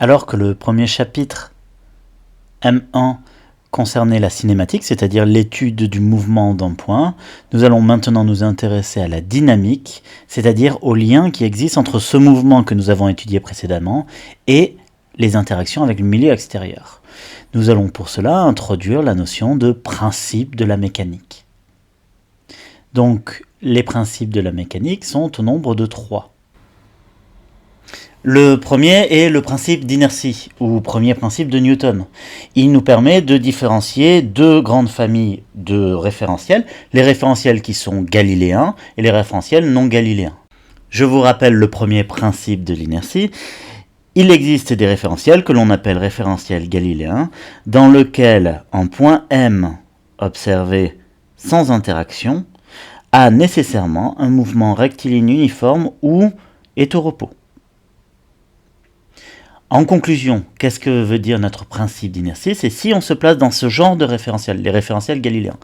Alors que le premier chapitre, M1, concernait la cinématique, c'est-à-dire l'étude du mouvement d'un point, nous allons maintenant nous intéresser à la dynamique, c'est-à-dire au lien qui existe entre ce mouvement que nous avons étudié précédemment et les interactions avec le milieu extérieur. Nous allons pour cela introduire la notion de principe de la mécanique. Donc, les principes de la mécanique sont au nombre de 3. Le premier est le principe d'inertie, ou premier principe de Newton. Il nous permet de différencier deux grandes familles de référentiels, les référentiels qui sont galiléens et les référentiels non galiléens. Je vous rappelle le premier principe de l'inertie. Il existe des référentiels que l'on appelle référentiels galiléens, dans lequel un point M observé sans interaction a nécessairement un mouvement rectiligne uniforme ou est au repos. En conclusion, qu'est-ce que veut dire notre principe d'inertie? C'est si on se place dans ce genre de référentiel, les référentiels galiléens.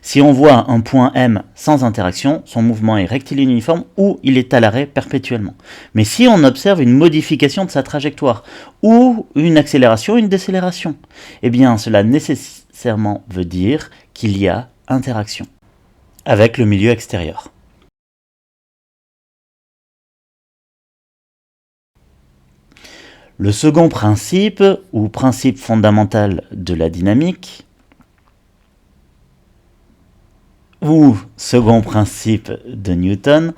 Si on voit un point M sans interaction, son mouvement est rectiligne uniforme ou il est à l'arrêt perpétuellement. Mais si on observe une modification de sa trajectoire ou une accélération, une décélération, eh bien cela nécessairement veut dire qu'il y a interaction avec le milieu extérieur. Le second principe, ou principe fondamental de la dynamique, ou second principe de Newton,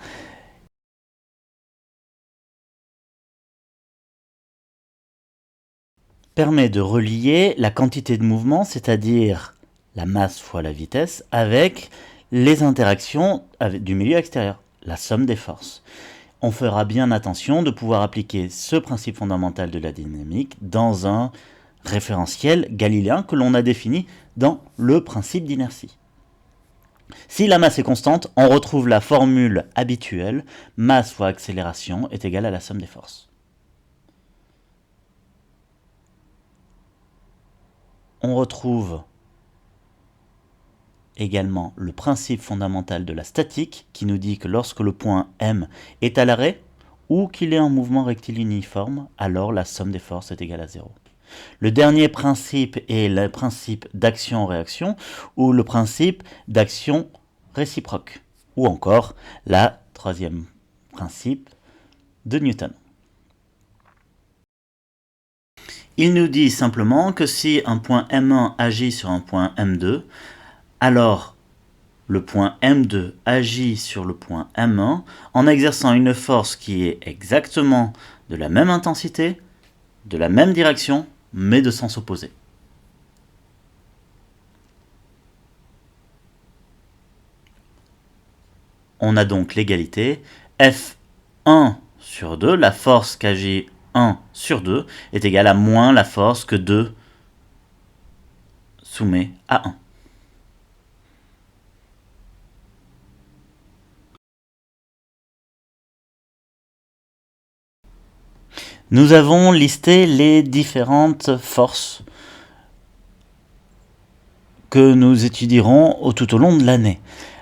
permet de relier la quantité de mouvement, c'est-à-dire la masse fois la vitesse, avec les interactions du milieu extérieur, la somme des forces. On fera bien attention de pouvoir appliquer ce principe fondamental de la dynamique dans un référentiel galiléen que l'on a défini dans le principe d'inertie. Si la masse est constante, on retrouve la formule habituelle, masse fois accélération est égale à la somme des forces. On retrouve également le principe fondamental de la statique qui nous dit que lorsque le point M est à l'arrêt ou qu'il est en mouvement rectiligne uniforme, alors la somme des forces est égale à 0. Le dernier principe est le principe d'action-réaction ou le principe d'action réciproque ou encore la troisième principe de Newton. Il nous dit simplement que si un point M1 agit sur un point M2, alors le point M2 agit sur le point M1 en exerçant une force qui est exactement de la même intensité, de la même direction, mais de sens opposé. On a donc l'égalité F1 sur 2, la force qu'agit 1 sur 2 est égale à moins la force que 2 soumet à 1. Nous avons listé les différentes forces que nous étudierons tout au long de l'année.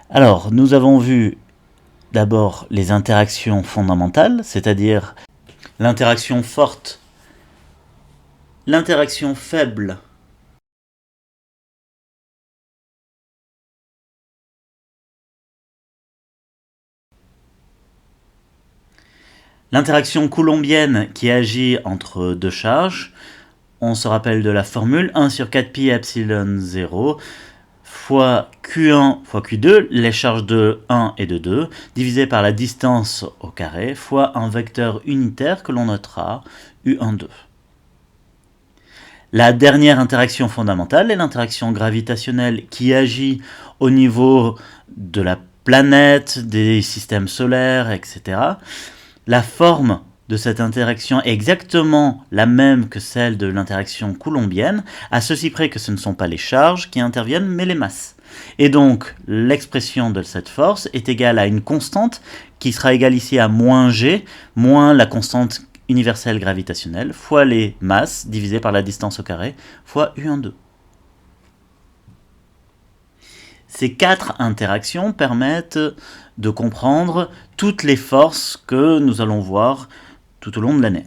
Alors, nous avons vu d'abord les interactions fondamentales, c'est-à-dire l'interaction forte, l'interaction faible, l'interaction coulombienne qui agit entre deux charges. On se rappelle de la formule 1 sur 4pi epsilon 0 fois Q1 fois Q2, les charges de 1 et de 2, divisé par la distance au carré, fois un vecteur unitaire que l'on notera, U12. La dernière interaction fondamentale est l'interaction gravitationnelle qui agit au niveau de la planète, des systèmes solaires, etc. La forme de cette interaction est exactement la même que celle de l'interaction coulombienne, à ceci près que ce ne sont pas les charges qui interviennent, mais les masses. Et donc, l'expression de cette force est égale à une constante qui sera égale ici à moins g, moins la constante universelle gravitationnelle, fois les masses divisées par la distance au carré, fois U12. Ces 4 interactions permettent de comprendre toutes les forces que nous allons voir tout au long de l'année.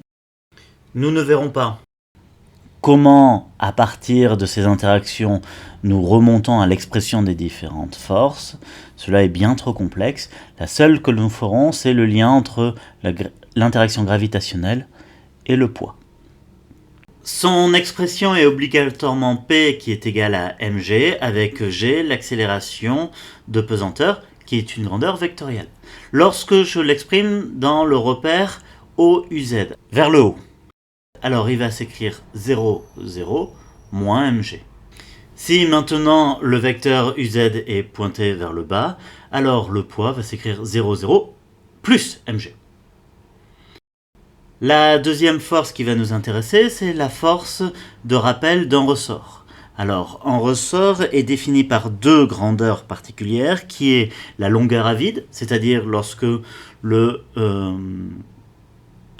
Nous ne verrons pas comment, à partir de ces interactions, nous remontons à l'expression des différentes forces. Cela est bien trop complexe. La seule que nous ferons, c'est le lien entre l'interaction gravitationnelle et le poids. Son expression est obligatoirement P qui est égale à mg, avec g, l'accélération de pesanteur, qui est une grandeur vectorielle. Lorsque je l'exprime dans le repère OUZ, vers le haut, alors il va s'écrire 0, 0, moins mg. Si maintenant le vecteur UZ est pointé vers le bas, alors le poids va s'écrire 0, 0, plus mg. La deuxième force qui va nous intéresser, c'est la force de rappel d'un ressort. Alors, un ressort est défini par deux grandeurs particulières, qui est la longueur à vide, c'est-à-dire lorsque le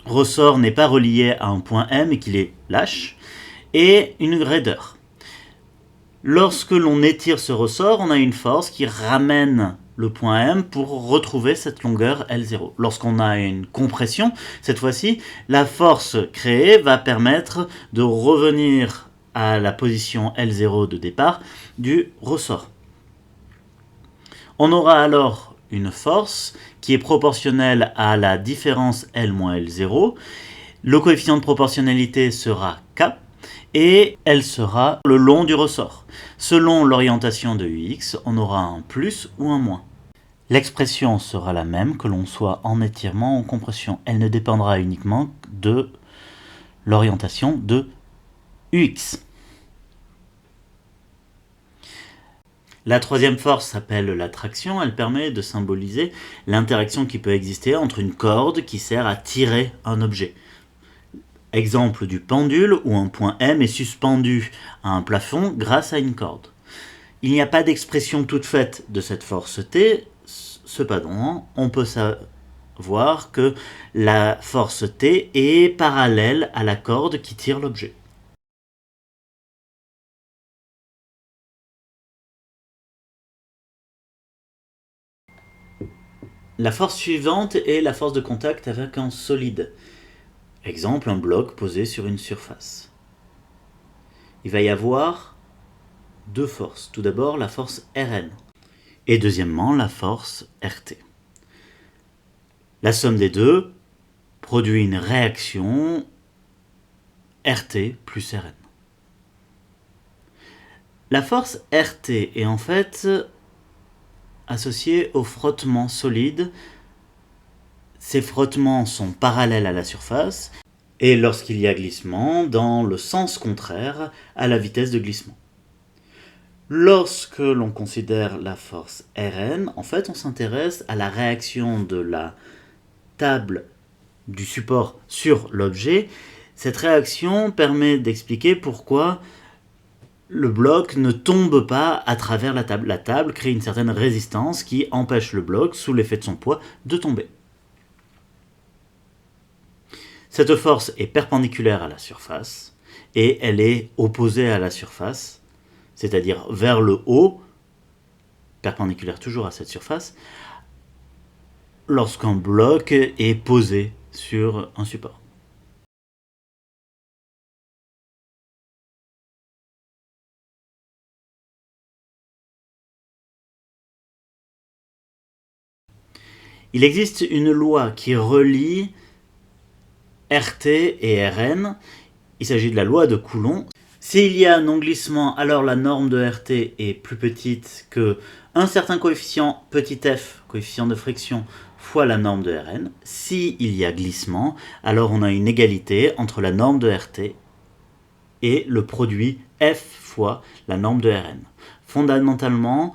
ressort n'est pas relié à un point M et qu'il est lâche, et une raideur. Lorsque l'on étire ce ressort, on a une force qui ramène le point M pour retrouver cette longueur L0. Lorsqu'on a une compression, cette fois-ci, la force créée va permettre de revenir à la position L0 de départ du ressort. On aura alors une force qui est proportionnelle à la différence L moins L0. Le coefficient de proportionnalité sera K et elle sera le long du ressort. Selon l'orientation de Ux, on aura un plus ou un moins. L'expression sera la même que l'on soit en étirement ou en compression. Elle ne dépendra uniquement de l'orientation de Ux. La troisième force s'appelle l'attraction. Elle permet de symboliser l'interaction qui peut exister entre une corde qui sert à tirer un objet. Exemple du pendule où un point M est suspendu à un plafond grâce à une corde. Il n'y a pas d'expression toute faite de cette force T, cependant, on peut savoir que la force T est parallèle à la corde qui tire l'objet. La force suivante est la force de contact avec un solide. Exemple, un bloc posé sur une surface. Il va y avoir deux forces. Tout d'abord, la force Rn. Et deuxièmement, la force RT. La somme des deux produit une réaction RT plus Rn. La force RT est en fait associée au frottement solide. Ces frottements sont parallèles à la surface et lorsqu'il y a glissement, dans le sens contraire à la vitesse de glissement. Lorsque l'on considère la force Rn, en fait, on s'intéresse à la réaction de la table du support sur l'objet. Cette réaction permet d'expliquer pourquoi le bloc ne tombe pas à travers la table. La table crée une certaine résistance qui empêche le bloc, sous l'effet de son poids, de tomber. Cette force est perpendiculaire à la surface et elle est opposée à la surface, c'est-à-dire vers le haut, perpendiculaire toujours à cette surface, lorsqu'un bloc est posé sur un support. Il existe une loi qui relie RT et Rn. Il s'agit de la loi de Coulomb. S'il y a un non-glissement, alors la norme de RT est plus petite que un certain coefficient petit f, coefficient de friction, fois la norme de Rn. S'il y a glissement, alors on a une égalité entre la norme de RT et le produit f fois la norme de Rn. Fondamentalement,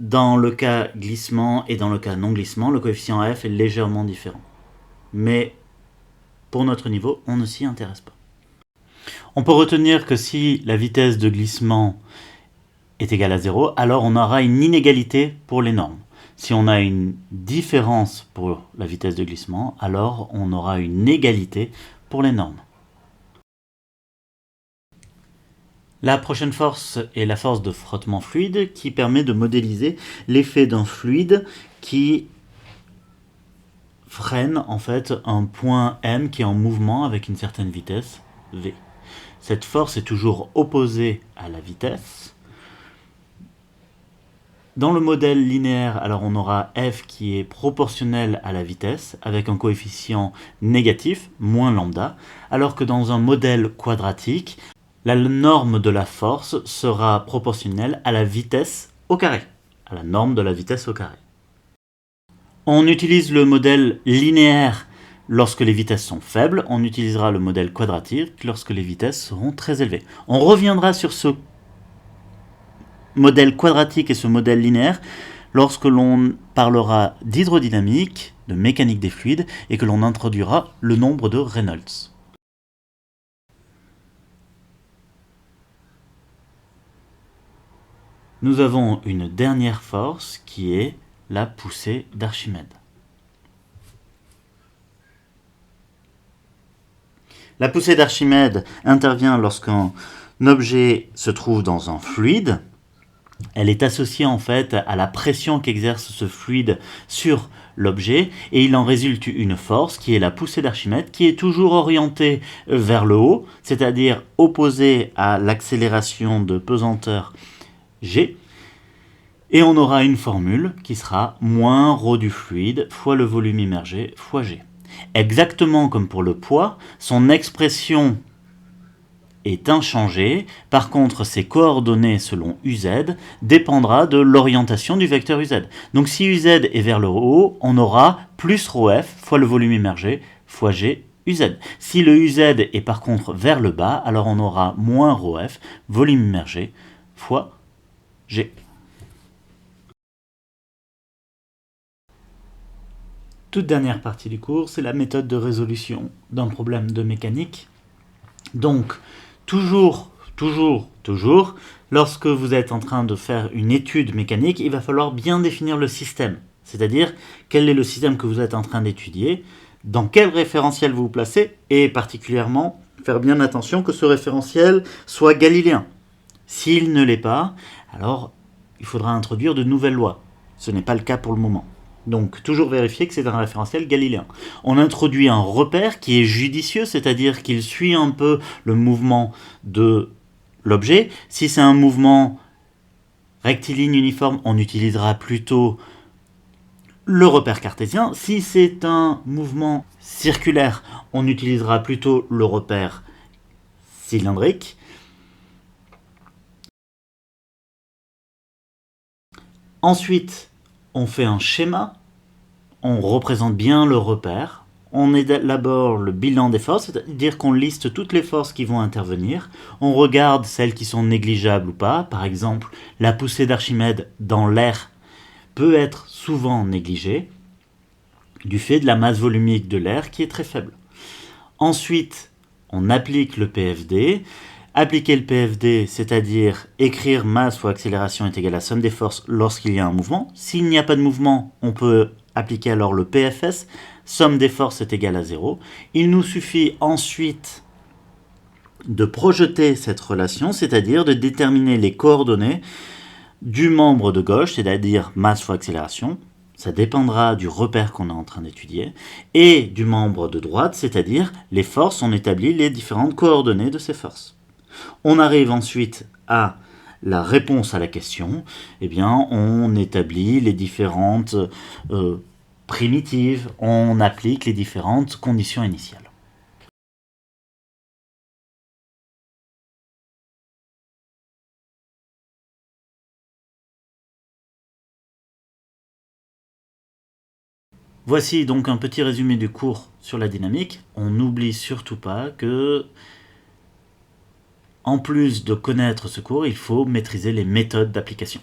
dans le cas glissement et dans le cas non-glissement, le coefficient f est légèrement différent. Mais pour notre niveau, on ne s'y intéresse pas. On peut retenir que si la vitesse de glissement est égale à 0, alors on aura une inégalité pour les normes. Si on a une différence pour la vitesse de glissement, alors on aura une égalité pour les normes. La prochaine force est la force de frottement fluide qui permet de modéliser l'effet d'un fluide qui freine en fait un point M qui est en mouvement avec une certaine vitesse V. Cette force est toujours opposée à la vitesse. Dans le modèle linéaire, alors on aura F qui est proportionnel à la vitesse avec un coefficient négatif, moins lambda, alors que dans un modèle quadratique, la norme de la force sera proportionnelle à la vitesse au carré, à la norme de la vitesse au carré. On utilise le modèle linéaire lorsque les vitesses sont faibles, on utilisera le modèle quadratique lorsque les vitesses seront très élevées. On reviendra sur ce modèle quadratique et ce modèle linéaire lorsque l'on parlera d'hydrodynamique, de mécanique des fluides, et que l'on introduira le nombre de Reynolds. Nous avons une dernière force qui est la poussée d'Archimède. La poussée d'Archimède intervient lorsqu'un objet se trouve dans un fluide. Elle est associée en fait à la pression qu'exerce ce fluide sur l'objet et il en résulte une force qui est la poussée d'Archimède qui est toujours orientée vers le haut, c'est-à-dire opposée à l'accélération de pesanteur G. Et on aura une formule qui sera moins ρ du fluide fois le volume immergé fois G. Exactement comme pour le poids, son expression est inchangée. Par contre, ses coordonnées selon UZ dépendra de l'orientation du vecteur UZ. Donc si UZ est vers le haut, on aura plus ρf fois le volume immergé fois G UZ. Si le UZ est par contre vers le bas, alors on aura moins ρf volume immergé fois G. Toute dernière partie du cours, c'est la méthode de résolution d'un problème de mécanique. Donc, toujours, lorsque vous êtes en train de faire une étude mécanique, il va falloir bien définir le système. C'est-à-dire, quel est le système que vous êtes en train d'étudier, dans quel référentiel vous vous placez, et particulièrement, faire bien attention que ce référentiel soit galiléen. S'il ne l'est pas, alors il faudra introduire de nouvelles lois. Ce n'est pas le cas pour le moment. Donc, toujours vérifier que c'est un référentiel galiléen. On introduit un repère qui est judicieux, c'est-à-dire qu'il suit un peu le mouvement de l'objet. Si c'est un mouvement rectiligne uniforme, on utilisera plutôt le repère cartésien. Si c'est un mouvement circulaire, on utilisera plutôt le repère cylindrique. Ensuite, on fait un schéma, on représente bien le repère, on élabore le bilan des forces, c'est-à-dire qu'on liste toutes les forces qui vont intervenir, on regarde celles qui sont négligeables ou pas, par exemple la poussée d'Archimède dans l'air peut être souvent négligée du fait de la masse volumique de l'air qui est très faible. Ensuite, on applique le PFD. Appliquer le PFD, c'est-à-dire écrire masse fois accélération est égal à somme des forces lorsqu'il y a un mouvement. S'il n'y a pas de mouvement, on peut appliquer alors le PFS, somme des forces est égale à 0. Il nous suffit ensuite de projeter cette relation, c'est-à-dire de déterminer les coordonnées du membre de gauche, c'est-à-dire masse fois accélération, ça dépendra du repère qu'on est en train d'étudier, et du membre de droite, c'est-à-dire les forces, on établit les différentes coordonnées de ces forces. On arrive ensuite à la réponse à la question, eh bien, on établit les différentes primitives, on applique les différentes conditions initiales. Voici donc un petit résumé du cours sur la dynamique. On n'oublie surtout pas que, en plus de connaître ce cours, il faut maîtriser les méthodes d'application.